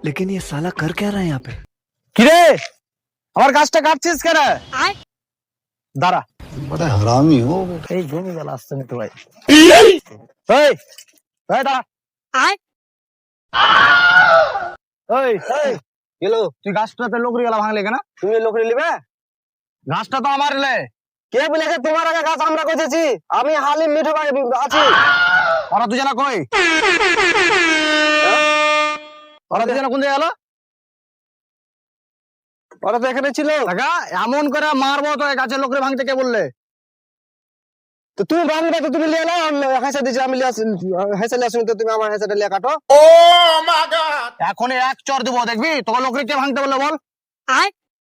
लेकिन ये साला कर क्या रहा है यहाँ पे? কিরে আমার গাছটা কাটছিস কেন? দাঁড়া, बड़ा हरामी हो बेटा। এই জমি গেল আসছে মিঠু ভাই। এই এই দাঁড়া, এই এই গেলো, তুই গাছটাতে লোকরি গেলা ভাঙলে কেন? তুমি লোকরি লিবে? গাছটা তো আমার লে। কে বলেছে তোমার আগে গাছ আমরা কইতেছি? আমি হালিম মিঠু ভাই আছি। ওরা দুজনা কই? ওরা দুজনা কোন জায়গায় গেল? ওরা তো এখানে ছিল। কাকা এমন করে মারবো তো গাছের লোকরে ভাঙতে কে বললে? তো তুমি ভাঙবে তো তুমি লিয়ে নাও, হেসে দিছি আমি হেসে লিয়ে আসুন, তো তুমি আমার হেসেটা লিয়ে কাটো। ও মাই গড, এখন এক চর দেবো দেখবি। তোমার লোকরে কে ভাঙতে বললে বল?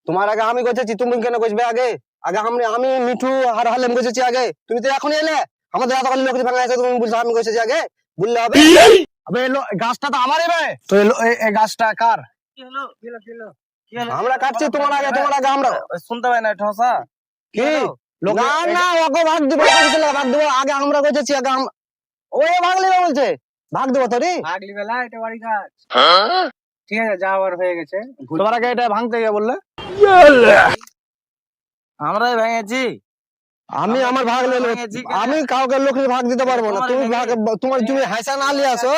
তোমার আগে আমি গছেছি, তুমি কেন গছবে আগে? আগে আমি মিঠু আর হালিম গছেছি আগে, তুমি তো এখন এলে। আমাদের এতক্ষণ লোকরে ভাঙা আছে, তুমি বলছো আমি গছেছি আগে, বললে হবে? আবে গাছটা তো আমারই বে। তো এই গাছটা কার? আমরা কাটছি তোমার আগে আমরা শুনতে পাই না ঠসা কি? না না ওকে ভাগ দিব, ভাগ দিব আগে আমরা কইতেছি, আগে ওই ভাগ লিবে বলছে, ভাগ দিব তোরি ভাগ লিবে না, এটা বাড়ি কাজ। ঠিক আছে যা আবার হয়ে গেছে, তোমার আগে এটা ভাঙতে গিয়ে বললে আমরাই ভেঙেছি। আমি আমার ভাগ লইলে আমি কাউকে লোকের ভাগ দিতে পারবো না। তুমি ভাগ তোমার তুমি হাইসা না লিয়ে আসো,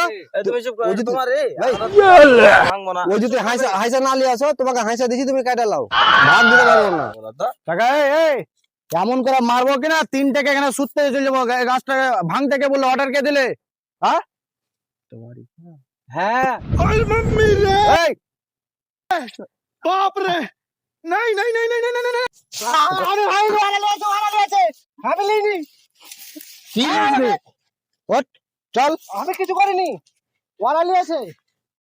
তুমি চুপ করো তোমার রে ভাঙবো না। ওই যদি হাইসা না লিয়ে আসো, তোমাকে হাইসা দিছি, তুমি কাটা লাও, ভাগ দিতে পারবো না। টাকা এই কেমন করে মারবো কিনা, 3 টাকা এখানে সুততে চলে যাবো। গাছটা ভাঙতে কে বললো, অর্ডার কে দিলে? হ্যাঁ তোমারই। হ্যাঁ ওই মাম্মি রে, এই বাপ রে, নাই নাই নাই নাই নাই নাই নাই, আরে ভাই ওরা লিয়েছে আমি লিনি। কি লিখবে? ওট চল, আমি কিছু করিনি, ওরা লিয়েছে।